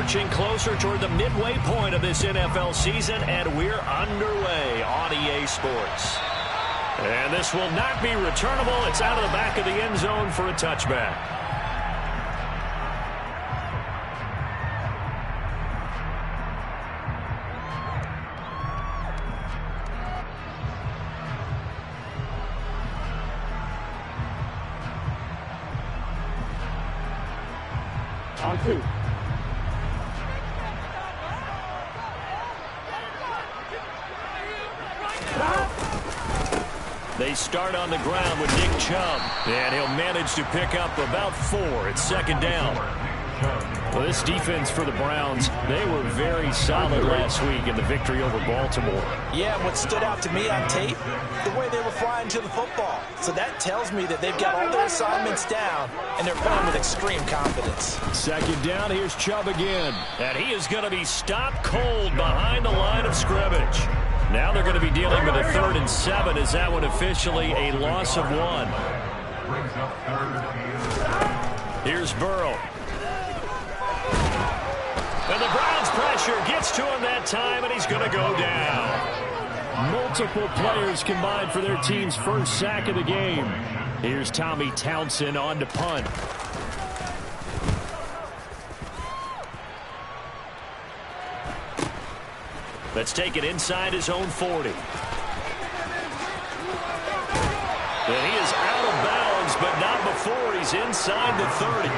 marching closer toward the midway point of this NFL season, and we're underway on EA Sports. And this will not be returnable. It's out of the back of the end zone for a touchback. On 2. They start on the ground with Nick Chubb, and he'll manage to pick up about 4. It's second down. Well, this defense for the Browns, they were very solid last week in the victory over Baltimore. Yeah, what stood out to me on tape, the way they were flying to the football. So that tells me that they've got all their assignments down, and they're playing with extreme confidence. Second down, here's Chubb again. And he is going to be stopped cold behind the line of scrimmage. Now they're going to be dealing with a 3rd and 7. Is that one officially a loss of 1? Here's Burrow. And the Browns pressure gets to him that time, and he's going to go down. Multiple players combined for their team's first sack of the game. Here's Tommy Townsend on to punt. Let's take it inside his own 40. And he is out of bounds, but not before he's inside the 30.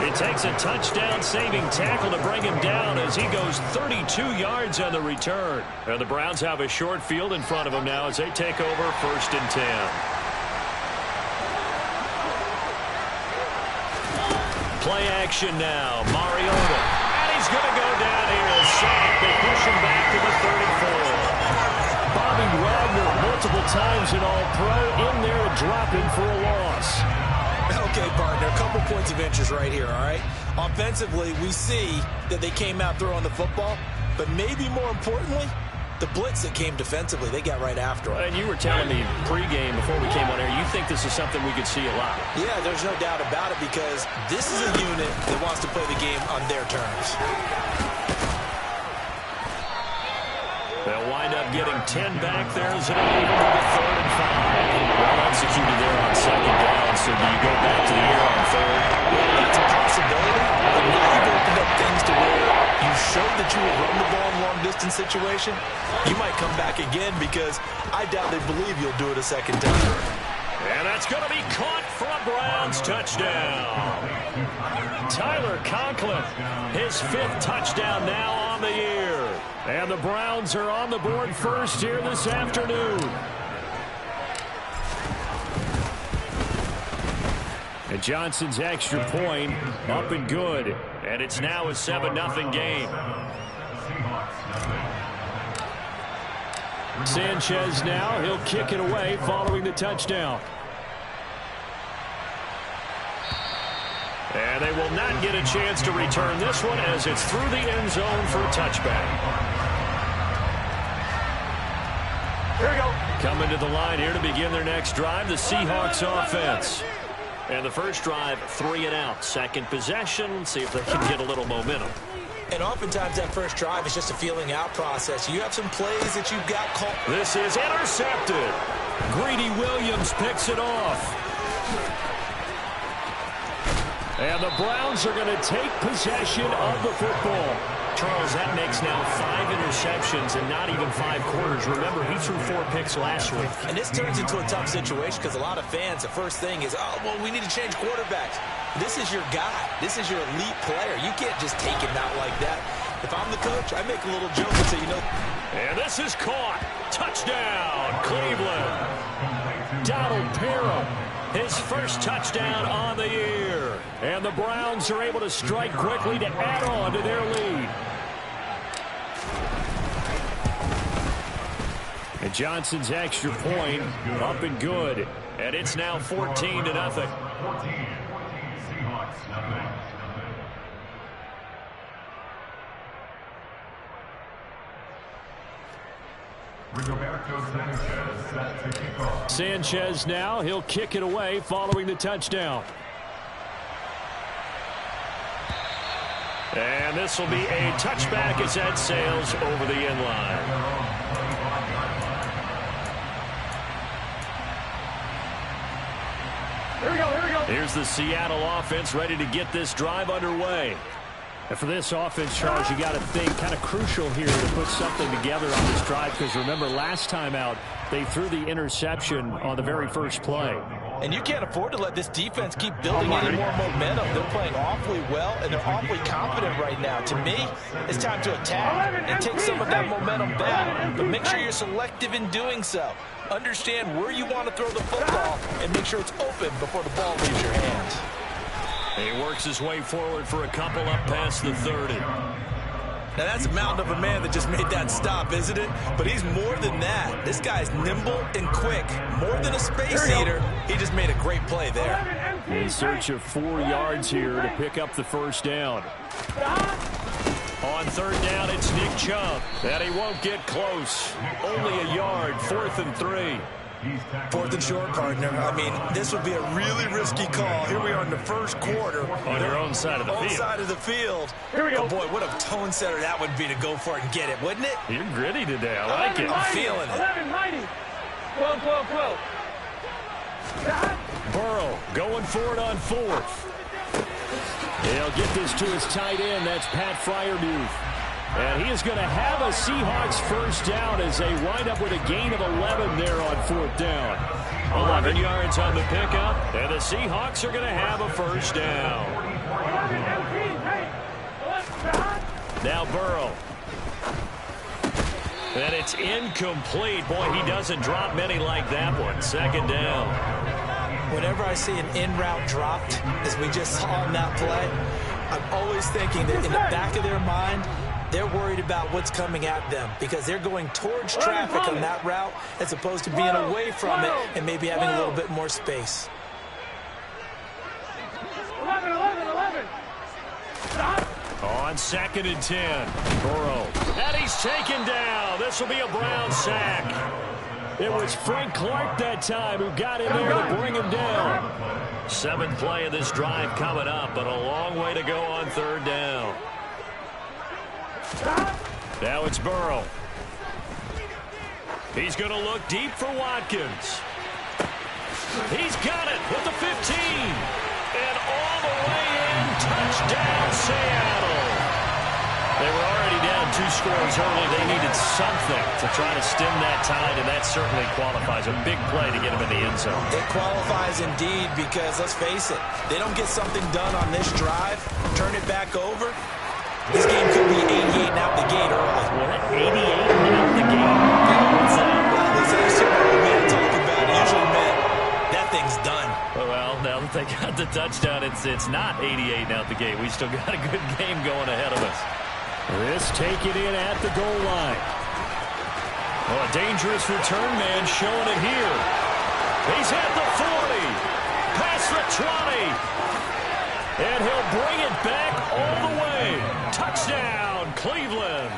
It takes a touchdown-saving tackle to bring him down as he goes 32 yards on the return. And the Browns have a short field in front of them now as they take over 1st and 10. Play action now. Mariota. And he's going to go down here. A sack. They push him back to the 34. Bobby Wagner, multiple times in All-Pro, in there and dropping for a loss. Okay, partner, a couple points of interest right here, all right? Offensively, we see that they came out throwing the football, but maybe more importantly, the blitz that came defensively, they got right after it. And you were telling me pregame before we came on air, you think this is something we could see a lot. Yeah, there's no doubt about it because this is a unit that wants to play the game on their terms. They'll wind up getting 10 back there as it'll leave them with a 3rd and 5. Well executed there on second down, so do you go back to the air on 3rd? Well, that's a possibility, but now you've opened up things to where you showed that you will run the ball in long-distance situation. You might come back again because I doubt they believe you'll do it a second time. And that's going to be caught for a Browns touchdown. Tyler Conklin, his 5th touchdown now on the year. And the Browns are on the board first here this afternoon. And Johnson's extra point up and good. And it's now a 7-0 game. Sanchez now, he'll kick it away following the touchdown. And they will not get a chance to return this one as it's through the end zone for a touchback. Here we go. Coming to the line here to begin their next drive, the Seahawks offense. And the first drive, 3 and out. Second possession, see if they can get a little momentum. And oftentimes that first drive is just a feeling out process. You have some plays that you've got called. This is intercepted. Greedy Williams picks it off. And the Browns are going to take possession of the football. Charles, that makes now 5 interceptions and not even 5 quarters. Remember, he threw 4 picks last week. And this turns into a tough situation because a lot of fans, the first thing is, oh, well, we need to change quarterbacks. This is your guy. This is your elite player. You can't just take him out like that. If I'm the coach, I make a little joke and say, you know. And this is caught. Touchdown, Cleveland. Donald Parham, his first touchdown on the year. And the Browns are able to strike quickly to add on to their lead. And Johnson's extra point up and good. And it's now 14-0. Sanchez now, he'll kick it away following the touchdown. And this will be a touchback as that sails over the end line. Here we go, here we go. Here's the Seattle offense ready to get this drive underway. And for this offense, Charles, you got to think kind of crucial here to put something together on this drive, because remember last time out they threw the interception on the very first play. And you can't afford to let this defense keep building any more momentum. They're playing awfully well, and they're awfully confident right now. To me, it's time to attack and take some of that momentum back. But make sure you're selective in doing so. Understand where you want to throw the football and make sure it's open before the ball leaves your hands. He works his way forward for a couple up past the 30. Now, that's a mountain of a man that just made that stop, isn't it? But he's more than that. This guy's nimble and quick. More than a space eater. He just made a great play there. In search of 4 yards here to pick up the first down. On third down, it's Nick Chubb. And he won't get close. Only a yard, 4th and 3. 4th and short, partner. I mean, this would be a really risky call. Here we are in the first quarter. On your own side of the field. Side of the field. Here we go. Oh, boy, what a tone setter that would be to go for it and get it, wouldn't it? You're gritty today. I like it. I'm feeling it. 11, 90. 12, 12, 12. Burrow going for it on 4th. He'll get this to his tight end. That's Pat Fryermuth. And he is going to have a Seahawks first down as they wind up with a gain of 11 there on 4th down. 11 yards on the pickup, and the Seahawks are going to have a first down. Now Burrow. And it's incomplete. Boy, he doesn't drop many like that one. 2nd down. Whenever I see an in-route dropped, as we just saw on that play, I'm always thinking that in the back of their mind, they're worried about what's coming at them because they're going towards traffic on that route as opposed to being away from it and maybe having a little bit more space. 11, 11, 11. Stop. On 2nd and 10, Burrow. And he's taken down. This will be a Brown sack. It was Frank Clark that time who got in there to bring him down. 7th play of this drive coming up, but a long way to go on 3rd down. Now it's Burrow. He's going to look deep for Watkins. He's got it with the 15. And all the way in, touchdown Seattle. They were already down 2 scores early. They needed something to try to stem that tide, and that certainly qualifies. A big play to get him in the end zone. It qualifies indeed because, let's face it, they don't get something done on this drive, turn it back over. This game could be 88 and out the gate early. What? 88 and out the gate? What's that? Well, listen, there's some old man talking about it. Usually meant that thing's done. Well, now that they got the touchdown, it's not 88 and out the gate. We still got a good game going ahead of us. This taken in at the goal line. Oh, a dangerous return man showing it here. He's at the 40. Past the 20. And he'll bring it back all the way. Touchdown, Cleveland.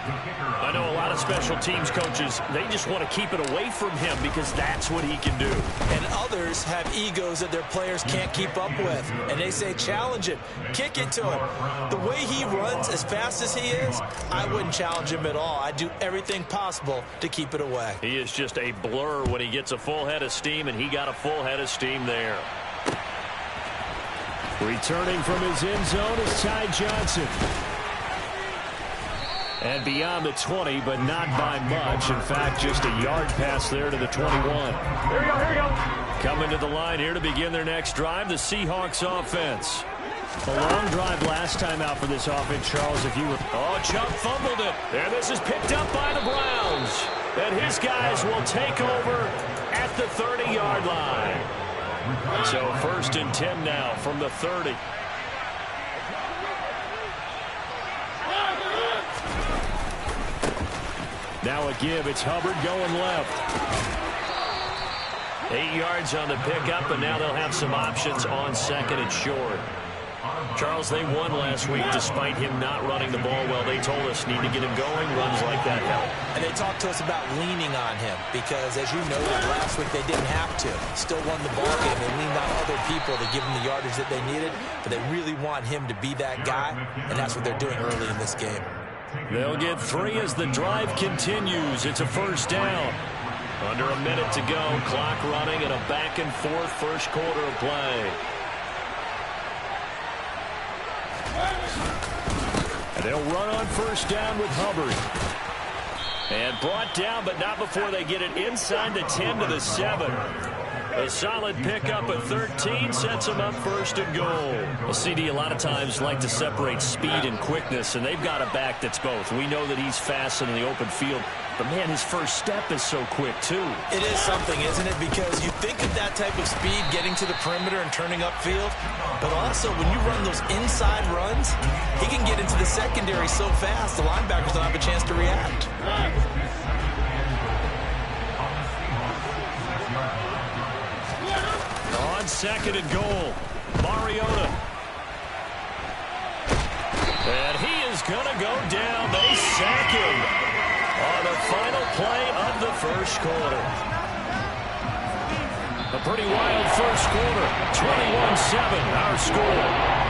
I know a lot of special teams coaches, they just want to keep it away from him because that's what he can do. And others have egos that their players can't keep up with. And they say, challenge him, kick it to him. The way he runs as fast as he is, I wouldn't challenge him at all. I'd do everything possible to keep it away. He is just a blur when he gets a full head of steam, and he got a full head of steam there. Returning from his end zone is Ty Johnson. And beyond the 20, but not by much. In fact, just a yard pass there to the 21. Here we go, here we go. Coming to the line here to begin their next drive, the Seahawks offense. A long drive last time out for this offense, Charles, if you were... Oh, Chubb fumbled it. And this is picked up by the Browns. And his guys will take over at the 30-yard line. So 1st and 10 now from the 30. Now a give. It's Hubbard going left. 8 yards on the pickup, and now they'll have some options on 2nd and short. Charles, they won last week despite him not running the ball well. They told us need to get him going. Runs like that help. And they talked to us about leaning on him because, as you noted, last week they didn't have to. Still won the ball game. They leaned on other people to give them the yardage that they needed, but they really want him to be that guy, and that's what they're doing early in this game. They'll get 3 as the drive continues. It's a first down. Under a minute to go. Clock running and a back-and-forth first quarter of play. And they'll run on first down with Hubbard. And brought down, but not before they get it inside the 10 to the 7. A solid pickup at 13 sets them up first and goal. Well, CD, a lot of times like to separate speed and quickness, and they've got a back that's both. We know that he's fast in the open field, but, man, his first step is so quick, too. It is something, isn't it? Because you think of that type of speed getting to the perimeter and turning upfield, but also when you run those inside runs, he can get into the secondary so fast the linebackers don't have a chance to react. On second and goal, Mariota. And he is going to go down. They sack him on the final play of the first quarter. A pretty wild first quarter. 21-7, our score.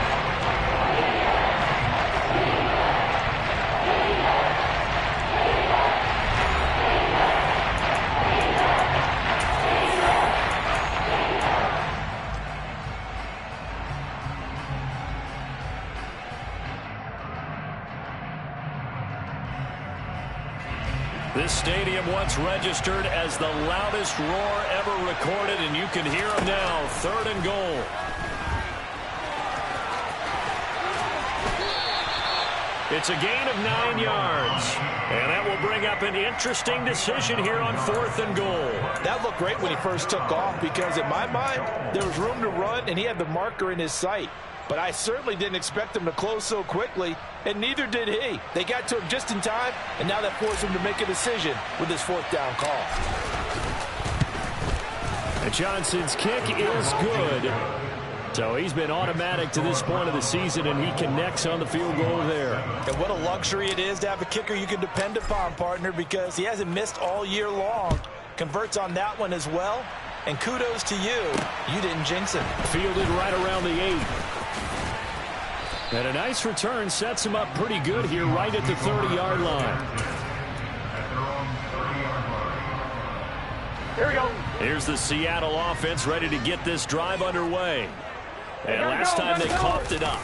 This stadium once registered as the loudest roar ever recorded, and you can hear them now. Third and goal. It's a gain of 9 yards. And that will bring up an interesting decision here on fourth and goal. That looked great when he first took off because, in my mind, there was room to run, and he had the marker in his sight. But I certainly didn't expect him to close so quickly, and neither did he. They got to him just in time, and now that forced him to make a decision with his fourth down call. And Johnson's kick is good. So he's been automatic to this point of the season, and he connects on the field goal there. And what a luxury it is to have a kicker you can depend upon, partner, because he hasn't missed all year long. Converts on that one as well. And kudos to you. You didn't jinx him. Fielded right around the 8. And a nice return sets him up pretty good here right at the 30-yard line. Here we go. Here's the Seattle offense ready to get this drive underway. And last time they coughed it up,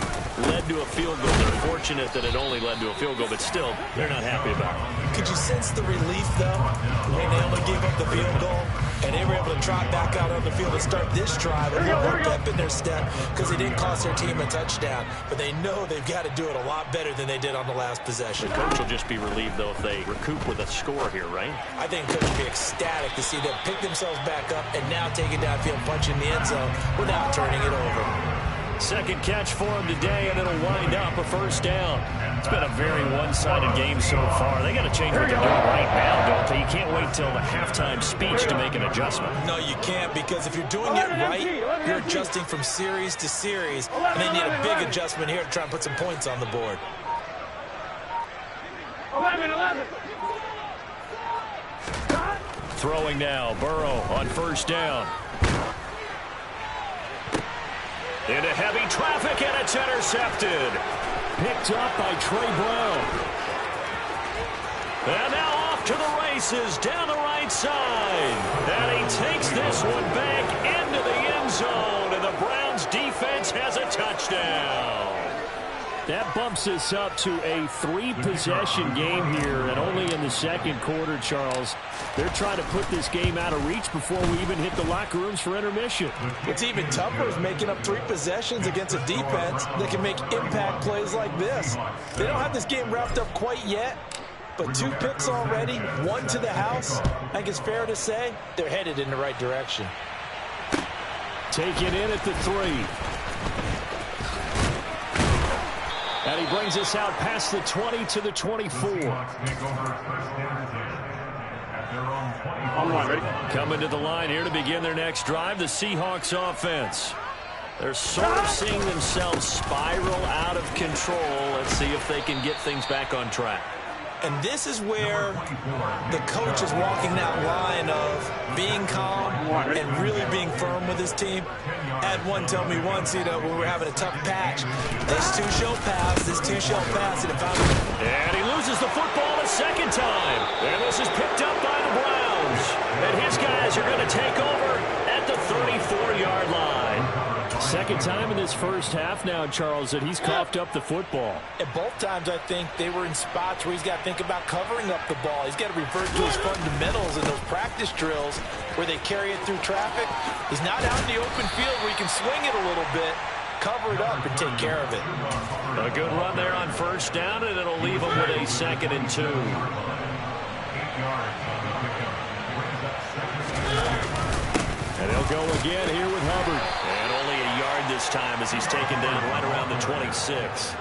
led to a field goal. They're fortunate that it only led to a field goal, but still, they're not happy about it. Could you sense the relief, though, when they only gave up the field goal? And they were able to trot back out on the field and start this drive a little more pep in their step because they didn't cost their team a touchdown. But they know they've got to do it a lot better than they did on the last possession. The coach will just be relieved, though, if they recoup with a score here, right? I think the coach will be ecstatic to see them pick themselves back up and now take it downfield, punch in the end zone without turning it over. Second catch for him today, and it'll wind up a first down. It's been a very one-sided game so far. They got to change what they're doing right now, don't they? You can't wait till the halftime speech to make an adjustment. No, you can't, because if you're doing it right, you're adjusting from series to series, and they need a big adjustment here to try and put some points on the board. 11. Throwing now, Burrow on first down. Into heavy traffic, and it's intercepted. Picked up by Trey Brown. And now off to the races down the right side. And he takes this one back into the end zone, and the Browns defense has a touchdown. That bumps us up to a 3-possession game here, and only in the second quarter, Charles. They're trying to put this game out of reach before we even hit the locker rooms for intermission. What's even tougher is making up 3 possessions against a defense that can make impact plays like this. They don't have this game wrapped up quite yet, but 2 picks already, 1 to the house. I think it's fair to say they're headed in the right direction. Taken in at the 3. And he brings us out past the 20 to the 24. Coming to the line here to begin their next drive, the Seahawks offense. They're sort of seeing themselves spiral out of control. Let's see if they can get things back on track. And this is where the coach is walking that line of being calm and really being firm with his team. I had one tell me once, when we were having a tough patch, this two shall pass, and if I'm... And he loses the football a second time. And this is picked up by the Browns. And his guys are going to take over at the 34-yard line. Second time in this first half now, Charles, that he's coughed up the football. And both times, I think, they were in spots where he's got to think about covering up the ball. He's got to revert to his fundamentals in those practice drills where they carry it through traffic. He's not out in the open field where he can swing it a little bit, cover it up, and take care of it. A good run there on first down, and it'll leave him with a 2nd and 2. And he'll go again here with Hubbard. And only a yard this time as he's taken down right around the 26.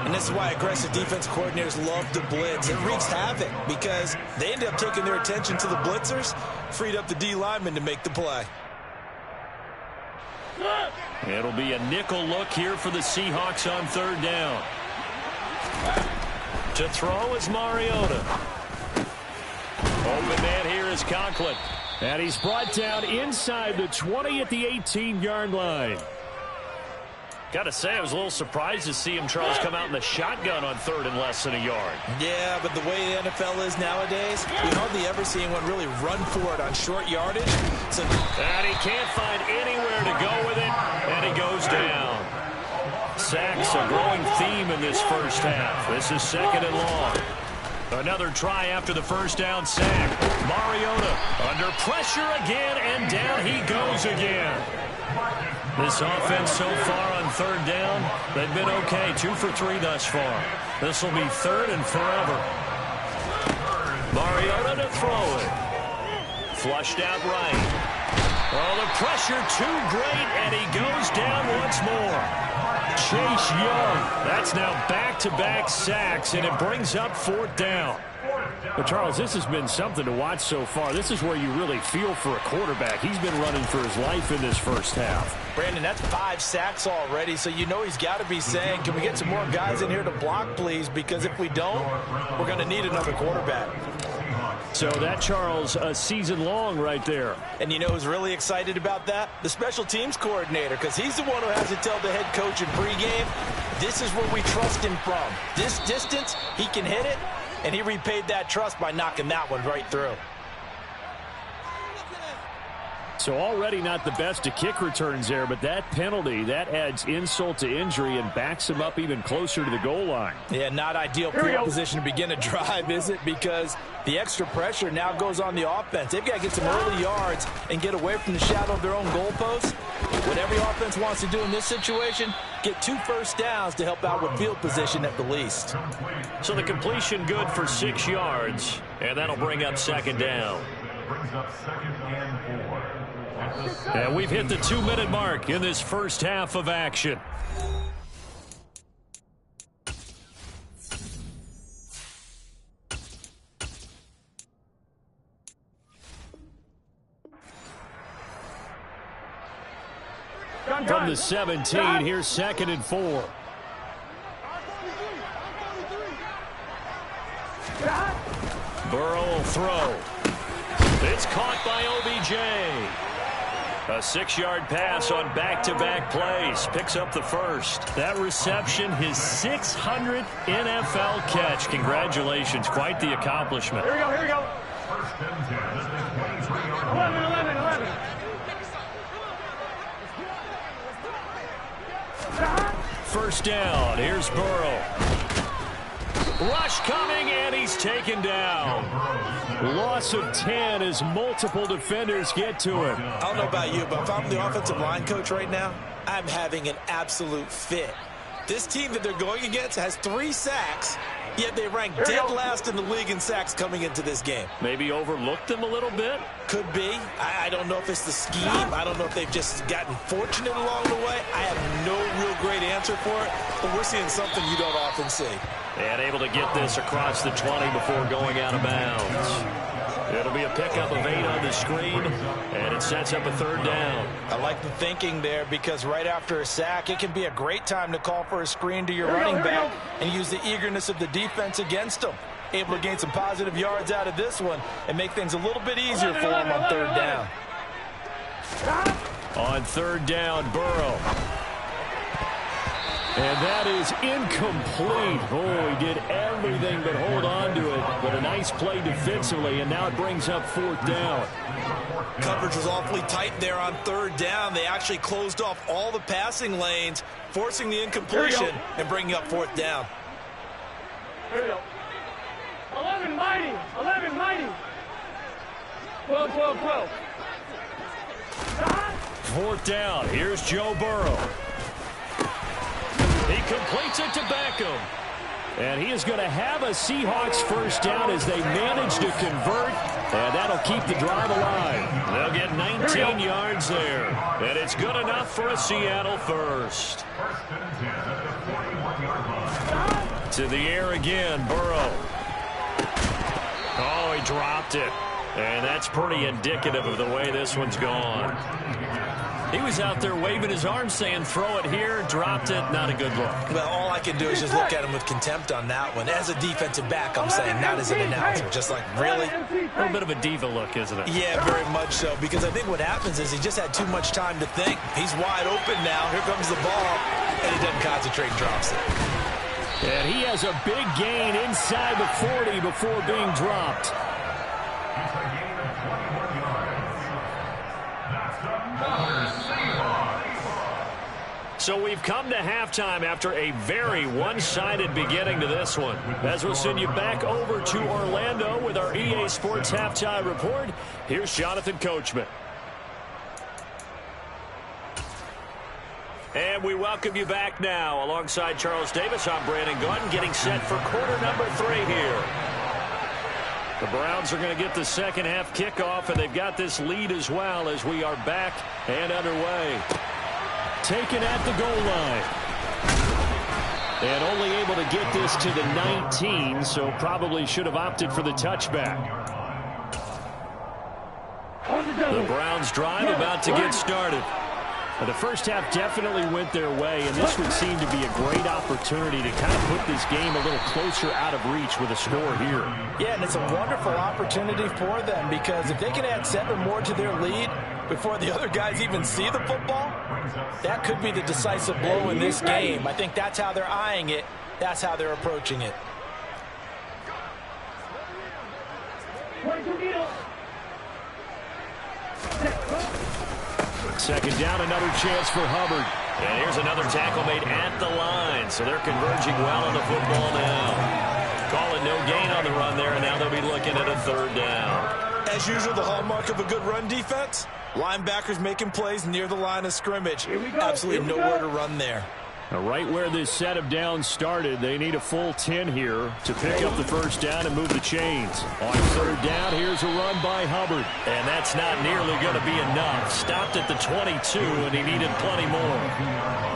And this is why aggressive defense coordinators love to blitz. It wreaks havoc because they end up taking their attention to the blitzers, freed up the D lineman to make the play. It'll be a nickel look here for the Seahawks on 3rd down. To throw is Mariota. Open man here is Conklin. And he's brought down inside the 20 at the 18-yard line. Got to say, I was a little surprised to see him, Charles, come out in the shotgun on 3rd and less than a yard. Yeah, but the way the NFL is nowadays, we hardly ever see anyone really run for it on short yardage. So, and he can't find anywhere to go with it, and he goes down. Sacks a growing theme in this first half. This is 2nd and long. Another try after the first down sack. Mariota under pressure again, and down he goes again. This offense so far on 3rd down, they've been okay. 2 for 3 thus far. This will be 3rd and forever. Mariota to throw it. Flushed out right. Oh, the pressure too great, and he goes down once more. Chase Young. That's now back-to-back sacks, and it brings up 4th down. But, Charles, this has been something to watch so far. This is where you really feel for a quarterback. He's been running for his life in this first half. Brandon, that's 5 sacks already, so you know he's got to be saying, can we get some more guys in here to block, please? Because if we don't, we're going to need another quarterback. So that, Charles, a season long right there. And you know who's really excited about that? The special teams coordinator, because he's the one who has to tell the head coach in pregame, this is where we trust him from. This distance, he can hit it, and he repaid that trust by knocking that one right through. So already not the best of kick returns there, but that penalty, that adds insult to injury and backs him up even closer to the goal line. Yeah, not ideal field position to begin a drive, is it? Because the extra pressure now goes on the offense. They've got to get some early yards and get away from the shadow of their own goalposts. What every offense wants to do in this situation, get 2 first downs to help out with field position at the least. So the completion good for 6 yards, and that'll bring up 2nd down. And we've hit the 2-minute mark in this first half of action. From the 17, here's 2nd and 4. Burrow will throw. It's caught by OBJ. A 6-yard pass on back-to-back plays. Picks up the first. That reception, his 600th NFL catch. Congratulations. Quite the accomplishment. Here we go, here we go. 11. First down. Here's Burrow. Rush coming, and he's taken down. Loss of 10 as multiple defenders get to him. I don't know about you, but if I'm the offensive line coach right now, I'm having an absolute fit. This team that they're going against has 3 sacks, yet they rank dead last in the league in sacks coming into this game. Maybe overlooked them a little bit? Could be. I don't know if it's the scheme. I don't know if they've just gotten fortunate along the way. I have no real great answer for it, but we're seeing something you don't often see. And able to get this across the 20 before going out of bounds. It'll be a pickup of 8 on the screen, and it sets up a 3rd down. I like the thinking there because right after a sack, it can be a great time to call for a screen to your running back and use the eagerness of the defense against them. Able to gain some positive yards out of this one and make things a little bit easier for them on 3rd down. On 3rd down, Burrow. And that is incomplete. Oh, he did everything but hold on to it. But a nice play defensively, and now it brings up 4th down. Coverage was awfully tight there on 3rd down. They actually closed off all the passing lanes, forcing the incompletion and bringing up 4th down. Here we go. 11 mighty. 11 mighty. 12, 12, 12. 4th down. Here's Joe Burrow. He completes it to Beckham. And he is going to have a Seahawks 1st down as they manage to convert. And that'll keep the drive alive. They'll get 19 yards there. And it's good enough for a Seattle 1st. To the air again, Burrow. Oh, he dropped it. And that's pretty indicative of the way this one's gone. He was out there waving his arms saying, throw it here, dropped it, not a good look. Well, all I can do is just look at him with contempt on that one. As a defensive back, I'm saying, not as an announcer. Just like, really? A little bit of a diva look, isn't it? Yeah, very much so. Because I think what happens is he just had too much time to think. He's wide open now. Here comes the ball. And he doesn't concentrate and drops it. And he has a big gain inside the 40 before being dropped. So we've come to halftime after a very one-sided beginning to this one. As we'll send you back over to Orlando with our EA Sports Halftime Report, here's Jonathan Coachman. And we welcome you back now. Alongside Charles Davis, I'm Brandon Gunn, getting set for quarter number 3 here. The Browns are going to get the second half kickoff, and they've got this lead as well as we are back and underway. Taken at the goal line. And only able to get this to the 19, so probably should have opted for the touchback. The Browns drive about to get started. The first half definitely went their way, and this would seem to be a great opportunity to kind of put this game a little closer out of reach with a score here. Yeah, and it's a wonderful opportunity for them because if they can add 7 more to their lead before the other guys even see the football, that could be the decisive blow in this game. I think that's how they're eyeing it. That's how they're approaching it. Second down, another chance for Hubbard. And here's another tackle made at the line. So they're converging well on the football now. Calling no gain on the run there, and now they'll be looking at a 3rd down. As usual, the hallmark of a good run defense, linebackers making plays near the line of scrimmage. Absolutely nowhere to run there. Now, right where this set of downs started, they need a full 10 here to pick up the 1st down and move the chains. On 3rd down, here's a run by Hubbard. And that's not nearly going to be enough. Stopped at the 22, and he needed plenty more.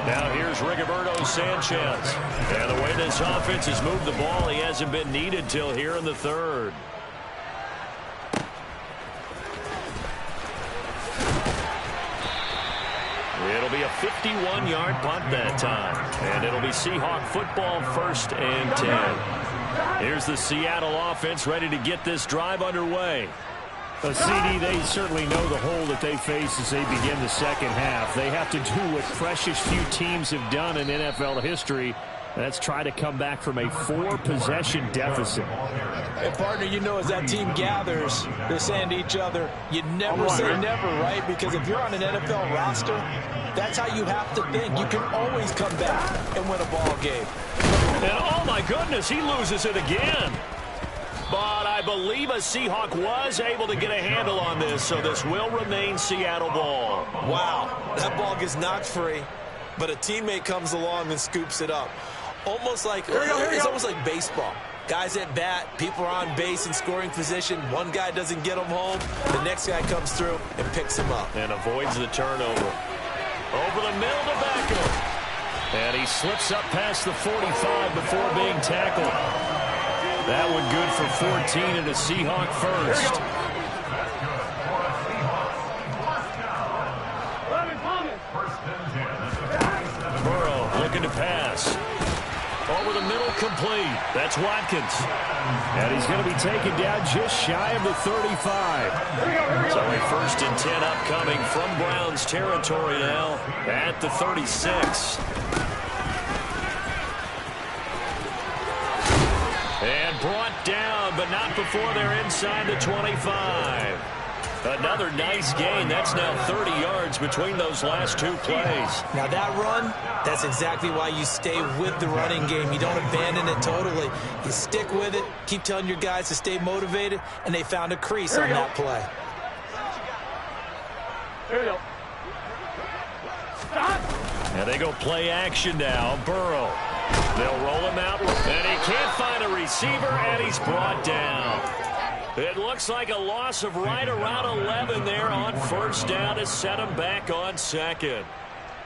Now here's Rigoberto Sanchez. And the way this offense has moved the ball, he hasn't been needed till here in the 3rd. It'll be a 51-yard punt that time. And it'll be Seahawk football 1st and 10. Here's the Seattle offense ready to get this drive underway. CD, they certainly know the hole that they face as they begin the second half. They have to do what precious few teams have done in NFL history. That's try to come back from a 4-possession deficit. Hey, partner, you know as that team gathers, they're saying to each other, you never say never, right? Because if you're on an NFL roster, that's how you have to think. You can always come back and win a ball game. And oh my goodness, he loses it again. But I believe a Seahawk was able to get a handle on this, so this will remain Seattle ball. Wow, that ball gets knocked free, but a teammate comes along and scoops it up. Almost like, it's almost like baseball. Guys at bat, people are on base in scoring position. One guy doesn't get him home. The next guy comes through and picks him up. And avoids the turnover. Over the middle to Beckham. And he slips up past the 45 before being tackled. That one good for 14 and a Seahawk 1st. pass. Over the middle, complete. That's Watkins. And he's going to be taken down just shy of the 35. So a 1st and 10 upcoming from Browns territory now at the 36. And brought down, but not before they're inside the 25. Another nice gain. That's now 30 yards between those last 2 plays. Now that run, that's exactly why you stay with the running game. You don't abandon it totally. You stick with it, keep telling your guys to stay motivated, and they found a crease on that play. Here we go. Stop. And they go play action now. Burrow. They'll roll him out, and he can't find a receiver, and he's brought down. It looks like a loss of right around 11 there on 1st down to set him back on 2nd.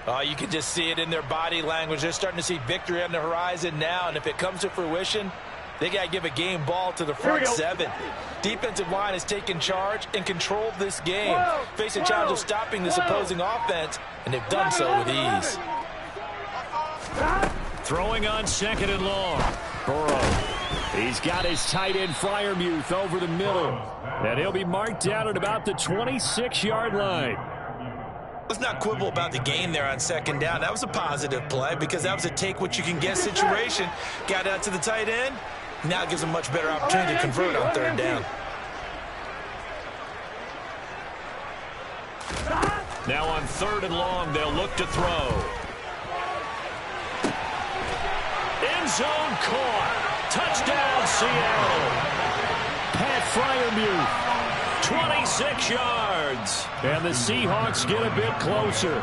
Oh, you can just see it in their body language. They're starting to see victory on the horizon now, and if it comes to fruition, they got to give a game ball to the front 7. Defensive line has taken charge and controlled this game. Face a challenge of stopping this opposing offense, and they've done so with ease. Throwing on 2nd and long. Burrow. He's got his tight end Freiermuth over the middle. And he'll be marked down at about the 26-yard line. Let's not quibble about the gain there on 2nd down. That was a positive play because that was a take-what-you-can-get situation. Got out to the tight end. Now it gives them much better opportunity to convert on 3rd down. Now on 3rd and long, they'll look to throw. End zone caught. Touchdown, Seattle. Pat Freiermuth, 26 yards. And the Seahawks get a bit closer.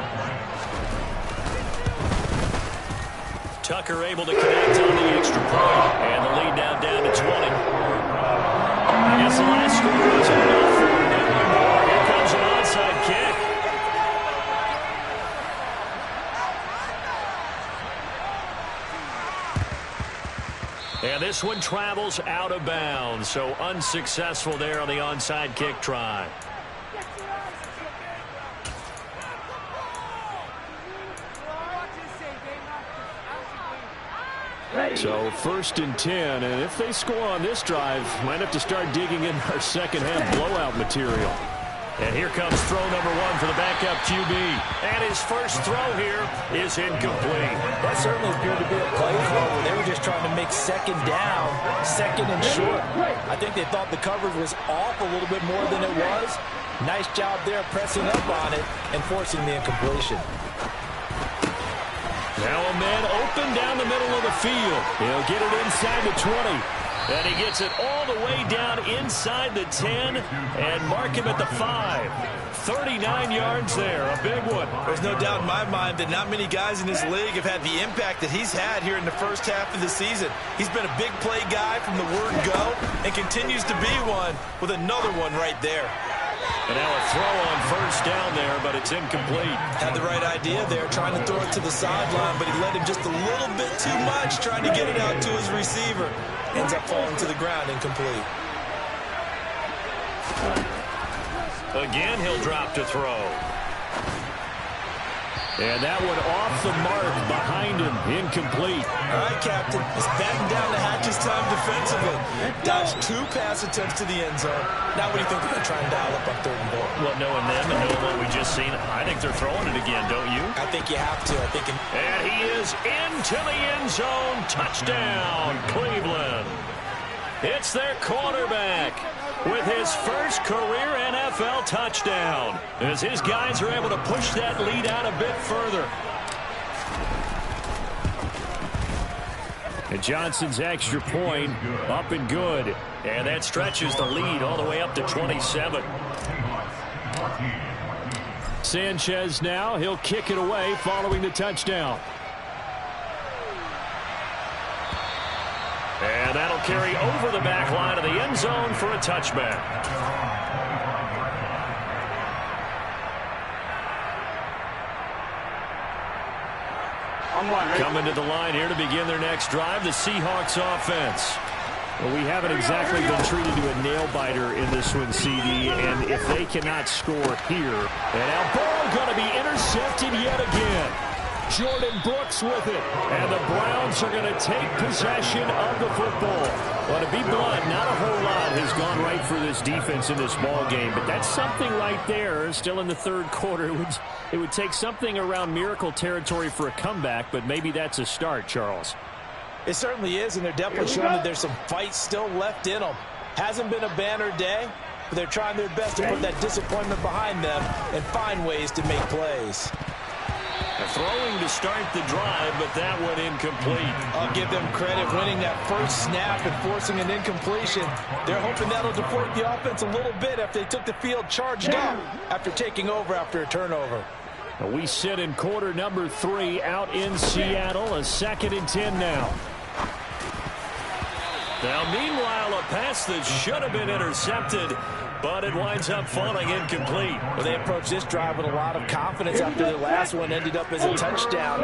Tucker able to connect on the extra point. And the lead now down to 20. I guess the last score wasn't enough for them anymore. Here comes an onside kick. And this one travels out of bounds, so unsuccessful there on the onside kick try. So 1st and 10, and if they score on this drive, might have to start digging in our second-half blowout material. And here comes throw number 1 for the backup QB. And his first throw here is incomplete. That certainly appeared to be a play call where they were just trying to make 2nd down, 2nd and short. I think they thought the coverage was off a little bit more than it was. Nice job there pressing up on it and forcing the incompletion. Now a man open down the middle of the field. He'll get it inside the 20. And he gets it all the way down inside the 10 and mark him at the 5. 39 yards there, a big one. There's no doubt in my mind that not many guys in this league have had the impact that he's had here in the first half of the season. He's been a big play guy from the word go and continues to be one with another one right there. And now a throw on 1st down there, but it's incomplete. Had the right idea there, trying to throw it to the sideline, but he let him just a little bit too much, trying to get it out to his receiver. Ends up falling to the ground, incomplete. Again, he'll drop to throw. And that one off the mark behind him, incomplete. All right, Captain, it's batting down the hatches time defensively. Dodged 2 pass attempts to the end zone. Now what do you think they're going to try and dial up on 3rd and goal? Well, knowing them and knowing what we just seen, I think they're throwing it again, don't you? I think you have to. And he is into the end zone. Touchdown, Cleveland. It's their quarterback with his first career NFL touchdown as his guys are able to push that lead out a bit further. And Johnson's extra point up and good. And that stretches the lead all the way up to 27. Sanchez now, he'll kick it away following the touchdown. And that'll carry over the back line of the end zone for a touchback. Coming to the line here to begin their next drive, the Seahawks offense. Well, we haven't exactly been treated to a nail-biter in this one, CD, and if they cannot score here, and now Burrow going to be intercepted yet again. Jordan Brooks with it. And the Browns are going to take possession of the football. Well, to be blunt, not a whole lot has gone right for this defense in this ball game, but that's something right there. Still in the third quarter. It would take something around miracle territory for a comeback, but maybe that's a start, Charles. It certainly is, and they're definitely showing that there's some fight still left in them. Hasn't been a banner day, but they're trying their best to put that disappointment behind them and find ways to make plays. Throwing to start the drive, but that one incomplete. I'll give them credit winning that first snap and forcing an incompletion. They're hoping that'll deflate the offense a little bit after they took the field charged up after taking over after a turnover. We sit in quarter number 3 out in Seattle. A 2nd and 10 now. Now, meanwhile, a pass that should have been intercepted, but it winds up falling incomplete. Well, they approached this drive with a lot of confidence after their last one ended up as a touchdown.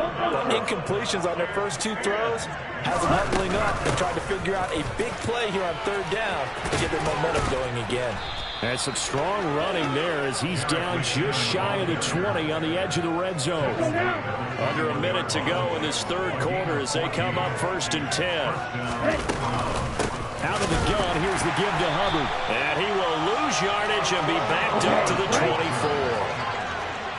The incompletions on their first 2 throws has them huddling up and trying to figure out a big play here on 3rd down to get their momentum going again. And some strong running there as he's down just shy of the 20 on the edge of the red zone. Under a minute to go in this 3rd quarter as they come up 1st and 10. Out of the gun, here's the give to Hubbard. And he will lose yardage and be backed up to the 24.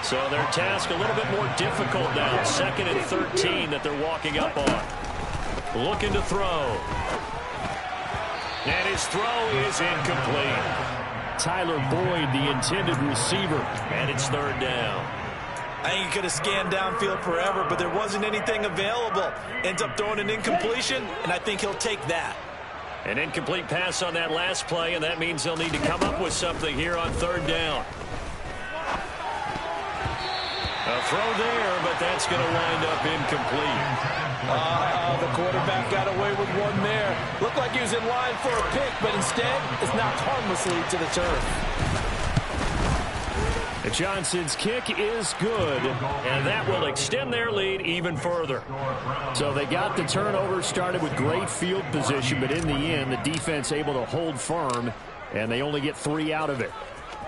So their task a little bit more difficult now. 2nd and 13 that they're walking up on. Looking to throw. And his throw is incomplete. Tyler Boyd, the intended receiver. And it's 3rd down. I think he could have scanned downfield forever, but there wasn't anything available. Ends up throwing an incompletion, and I think he'll take that. An incomplete pass on that last play, and that means they'll need to come up with something here on 3rd down. A throw there, but that's going to wind up incomplete. The quarterback got away with one there. Looked like he was in line for a pick, but instead it's knocked harmlessly to the turf. Johnson's kick is good, and that will extend their lead even further. So they got the turnover started with great field position, but in the end, the defense able to hold firm, and they only get 3 out of it.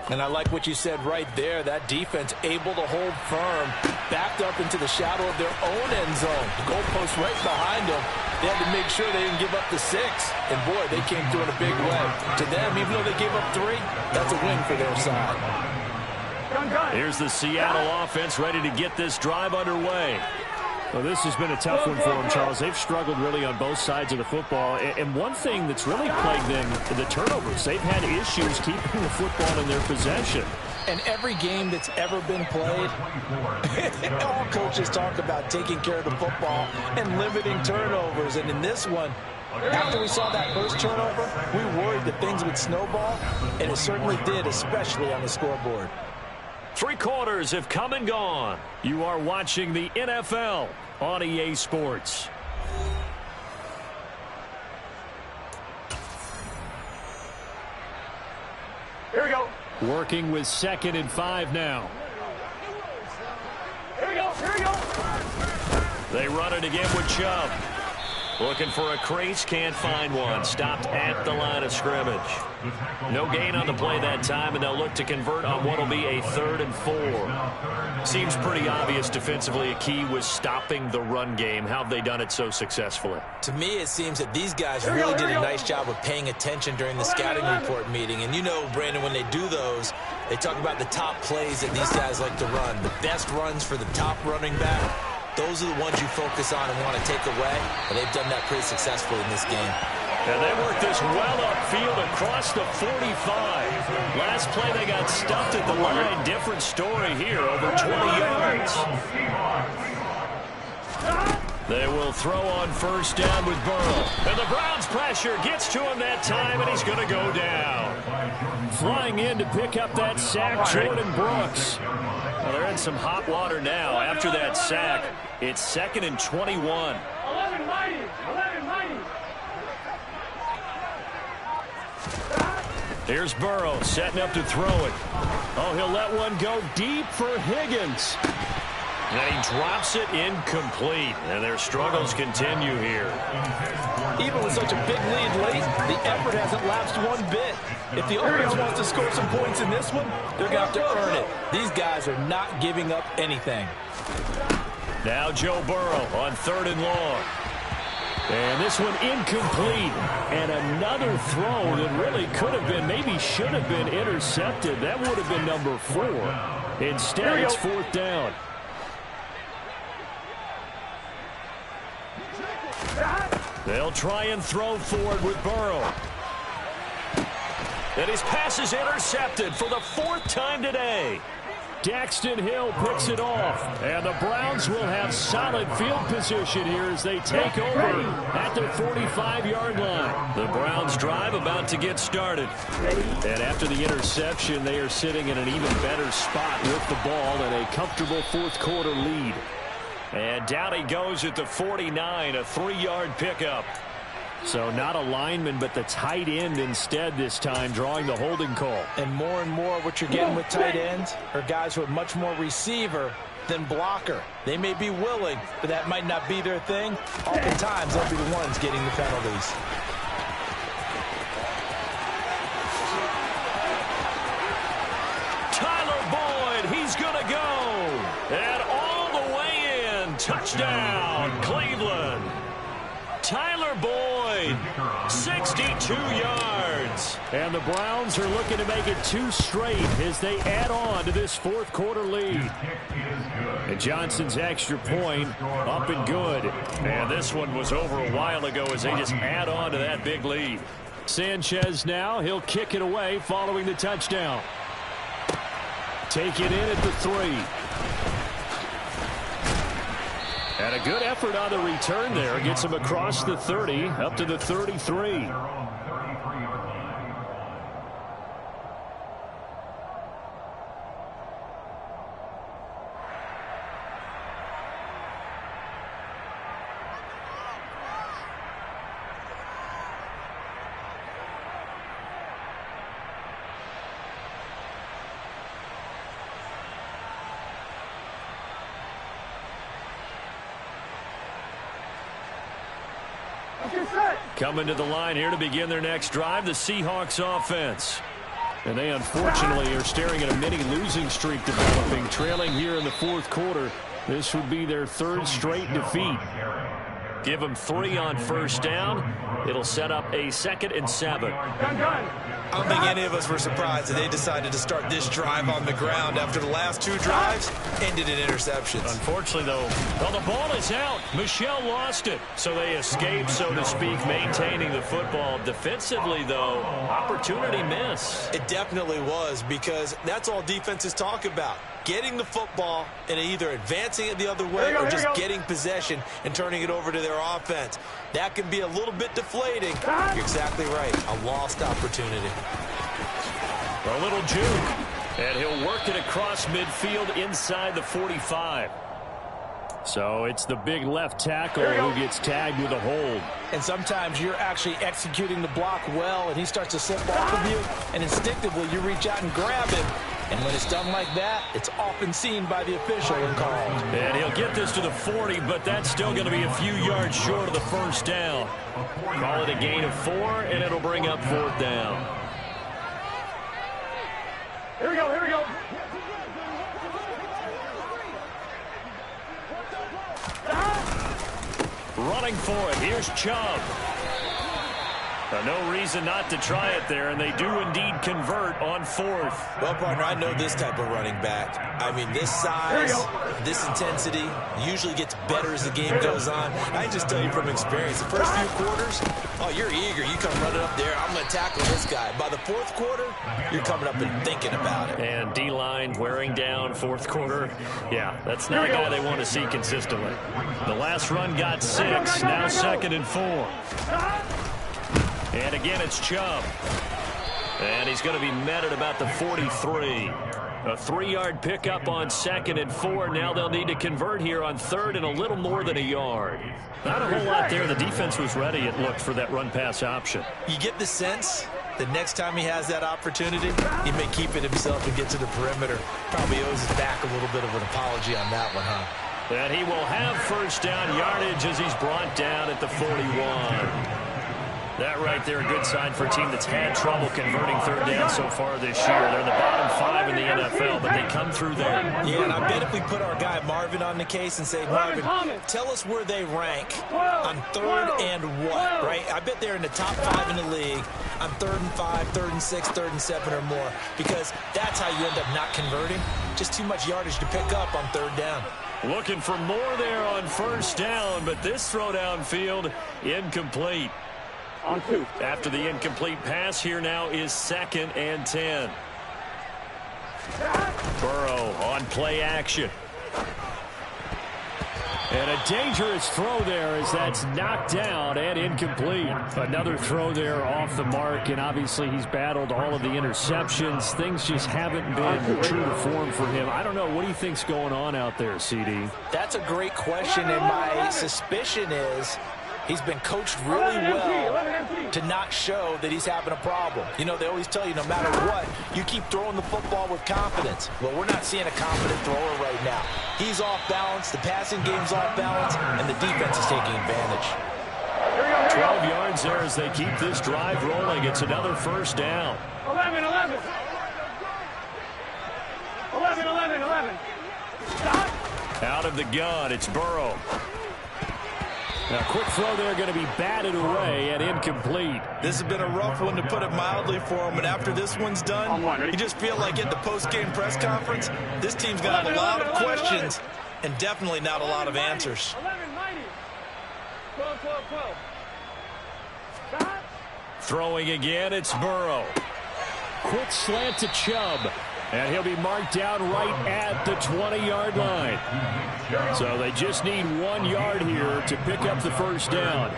And I like what you said right there. That defense able to hold firm, backed up into the shadow of their own end zone. The goalpost right behind them. They had to make sure they didn't give up the 6. And, boy, they came through in a big way. To them, even though they gave up 3, that's a win for their side. Here's the Seattle offense ready to get this drive underway. Well, this has been a tough one for them, Charles. They've struggled really on both sides of the football. And one thing that's really plagued them, the turnovers. They've had issues keeping the football in their possession. And every game that's ever been played, all coaches talk about taking care of the football and limiting turnovers. And in this one, after we saw that first turnover, we worried that things would snowball, and it certainly did, especially on the scoreboard. 3 quarters have come and gone. You are watching the NFL on EA Sports. Here we go. Working with 2nd and 5 now. Here we go. Here we go. They run it again with Chubb. Looking for a crease, can't find one. Stopped at the line of scrimmage. No gain on the play that time, and they'll look to convert on what will be a 3rd and 4. Seems pretty obvious defensively a key was stopping the run game. How have they done it so successfully? To me, it seems that these guys really did a nice job of paying attention during the scouting report meeting. And you know, Brandon, when they do those, they talk about the top plays that these guys like to run. The best runs for the top running back. Those are the ones you focus on and want to take away, and they've done that pretty successfully in this game. And they work this well upfield across the 45. Last play they got stuffed at the line. Different story here, over 20 yards. They will throw on 1st down with Burrow. And the Browns pressure gets to him that time, and he's going to go down. Flying in to pick up that sack, Jordan Brooks. Well, they're in some hot water now. After that sack, it's 2nd and 21. 11 mighty. 11 mighty. Here's Burrow setting up to throw it. Oh, he'll let one go deep for Higgins. And he drops it incomplete. And their struggles continue here. Even with such a big lead late, the effort hasn't lapsed one bit. If the offense wants to score some points in this one, they're going to have to earn it. These guys are not giving up anything. Now Joe Burrow on 3rd and long. And this one incomplete. And another throw that really could have been, maybe should have been intercepted. That would have been number 4. Instead, it's 4th down. They'll try and throw forward with Burrow. And his pass is intercepted for the 4th time today. Daxton Hill picks it off. And the Browns will have solid field position here as they take over at their 45-yard line. The Browns drive about to get started. And after the interception, they are sitting in an even better spot with the ball and a comfortable 4th quarter lead. And down he goes at the 49, a 3-yard pickup. So not a lineman, but the tight end instead this time, drawing the holding call. And more what you're getting with tight ends are guys who are much more receiver than blocker. They may be willing, but that might not be their thing. Oftentimes, they'll be the ones getting the penalties. Tyler Boyd, he's going to go. And all the way in. Touchdown, Cleveland. Tyler Boyd, 62 yards. And the Browns are looking to make it 2 straight as they add on to this 4th quarter lead. And Johnson's extra point up and good. And this one was over a while ago as they just add on to that big lead. Sanchez now, he'll kick it away following the touchdown. Take it in at the 3. And a good effort on the return there. Gets him across the 30, up to the 33. Coming to the line here to begin their next drive, the Seahawks offense. And they unfortunately are staring at a mini losing streak developing, trailing here in the 4th quarter. This would be their 3rd straight defeat. Give them 3 on 1st down. It'll set up a 2nd and 7. I don't think any of us were surprised that they decided to start this drive on the ground after the last 2 drives ended in interceptions. Unfortunately, though, well, the ball is out. Michel lost it. So they escape, so to speak, maintaining the football. Defensively, though, opportunity miss. It definitely was, because that's all defenses talk about. Getting the football and either advancing it the other way or just getting possession and turning it over to their offense. That can be a little bit deflating. You're exactly right. A lost opportunity. A little juke. And he'll work it across midfield inside the 45. So it's the big left tackle who gets tagged with a hold. And sometimes you're actually executing the block well, and he starts to slip off of you, and instinctively you reach out and grab him. And when it's done like that, it's often seen by the official and called. And he'll get this to the 40, but that's still going to be a few yards short of the 1st down. Call it a gain of 4, and it'll bring up 4th down. Here we go, here we go. Running for it. Here's Chubb. No reason not to try it there, and they do indeed convert on 4th. Well, partner, I know this type of running back. I mean, this size, this intensity usually gets better as the game goes on. I can just tell you from experience, the first few quarters, oh, you're eager. You come running up there, I'm going to tackle this guy. By the 4th quarter, you're coming up and thinking about it. And D-line wearing down 4th quarter. Yeah, that's not a guy they want to see consistently. The last run got 6, now 2nd and 4. And again, it's Chubb. And he's going to be met at about the 43. A 3-yard pickup on 2nd and 4. Now they'll need to convert here on 3rd and a little more than a yard. Not a whole lot there. The defense was ready, it looked, for that run-pass option. You get the sense that next time he has that opportunity, he may keep it himself and get to the perimeter. Probably owes his back a little bit of an apology on that one, huh? And he will have 1st down yardage as he's brought down at the 41. That right there, a good sign for a team that's had trouble converting third down so far this year. They're the bottom 5 in the NFL, but they come through there. Yeah, and I bet if we put our guy Marvin on the case and say, Marvin, tell us where they rank on third and what, right? I bet they're in the top 5 in the league on 3rd and 5, 3rd and 6, 3rd and 7 or more, because that's how you end up not converting. Just too much yardage to pick up on 3rd down. Looking for more there on 1st down, but this throw downfield incomplete. On 2. After the incomplete pass, here now is 2nd and 10. Burrow on play action. And a dangerous throw there as that's knocked down and incomplete. Another throw there off the mark, and obviously he's battled all of the interceptions. Things just haven't been true to form for him. I don't know. What do you think's going on out there, CD? That's a great question, and my suspicion is he's been coached really well to not show that he's having a problem. You know, they always tell you no matter what, you keep throwing the football with confidence. Well, we're not seeing a confident thrower right now. He's off balance, the passing game's off balance, and the defense is taking advantage. 12 yards there as they keep this drive rolling. It's another 1st down. 11. 11. Stop. Out of the gun, it's Burrow. Now, quick throw there going to be batted away and incomplete. This has been a rough one, to put it mildly, for him. And after this one's done, you just feel like at the post-game press conference, this team's got a lot of questions and definitely not a lot of answers. 11, 12. Stop. Throwing again, it's Burrow. Quick slant to Chubb. And he'll be marked down right at the 20-yard line. So they just need 1 yard here to pick up the 1st down.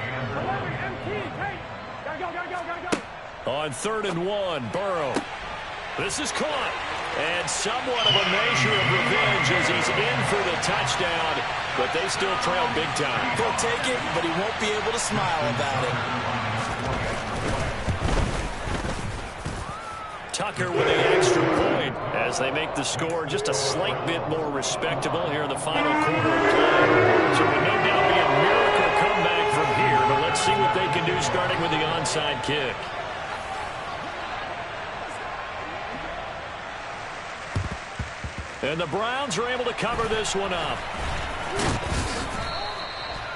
On 3rd and 1, Burrow. This is caught. And somewhat of a measure of revenge as he's in for the touchdown. But they still trail big time. He'll take it, but he won't be able to smile about it. Tucker with the extra point as they make the score just a slight bit more respectable here in the final quarter of play. So it would no doubt be a miracle comeback from here, but let's see what they can do starting with the onside kick. And the Browns are able to cover this one up.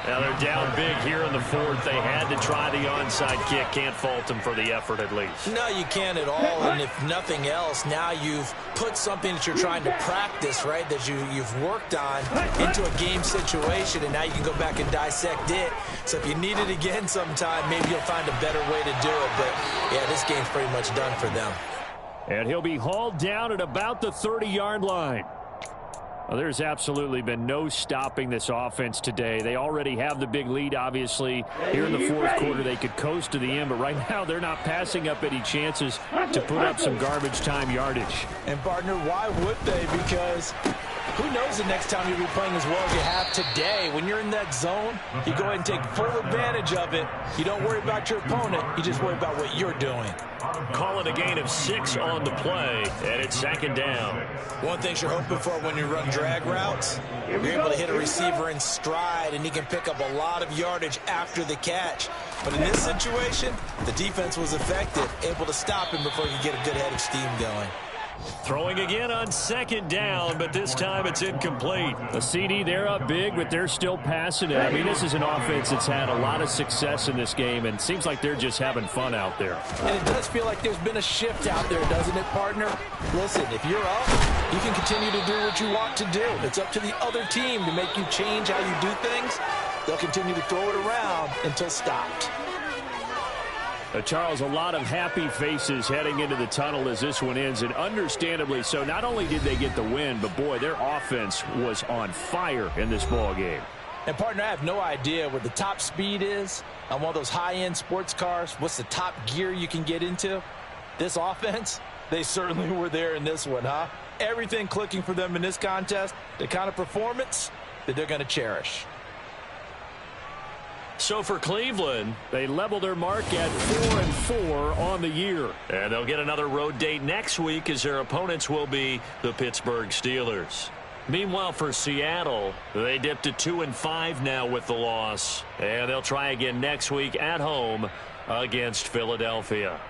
Now they're down big here in the 4th. They had to try the onside kick. Can't fault them for the effort at least. No, you can't at all. And if nothing else, now you've put something that you're trying to practice, right, that you've worked on into a game situation, and now you can go back and dissect it. So if you need it again sometime, maybe you'll find a better way to do it. But, yeah, this game's pretty much done for them. And he'll be hauled down at about the 30-yard line. Well, there's absolutely been no stopping this offense today. They already have the big lead, obviously. Here in the 4th quarter, they could coast to the end, but right now they're not passing up any chances to put up some garbage time yardage. And, partner, why would they? Because who knows the next time you'll be playing as well as you have today. When you're in that zone, you go ahead and take full advantage of it. You don't worry about your opponent. You just worry about what you're doing. Call it a gain of 6 on the play, and it's 2nd down. One thing you're hoping for when you run drag routes, you're able to hit a receiver in stride, and he can pick up a lot of yardage after the catch. But in this situation, the defense was effective, able to stop him before he could get a good head of steam going. Throwing again on 2nd down, but this time it's incomplete. The CD, they're up big, but they're still passing it. I mean, this is an offense that's had a lot of success in this game, and it seems like they're just having fun out there. And it does feel like there's been a shift out there, doesn't it, partner? Listen, if you're up, you can continue to do what you want to do. It's up to the other team to make you change how you do things. They'll continue to throw it around until stopped. Charles, a lot of happy faces heading into the tunnel as this one ends, and understandably so. Not only did they get the win, but, boy, their offense was on fire in this ball game. And, partner, I have no idea what the top speed is on one of those high-end sports cars. What's the top gear you can get into? This offense, they certainly were there in this one, huh? Everything clicking for them in this contest, the kind of performance that they're going to cherish. So for Cleveland, they level their mark at 4-4 on the year. And they'll get another road date next week as their opponents will be the Pittsburgh Steelers. Meanwhile, for Seattle, they dipped to 2-5 now with the loss. And they'll try again next week at home against Philadelphia.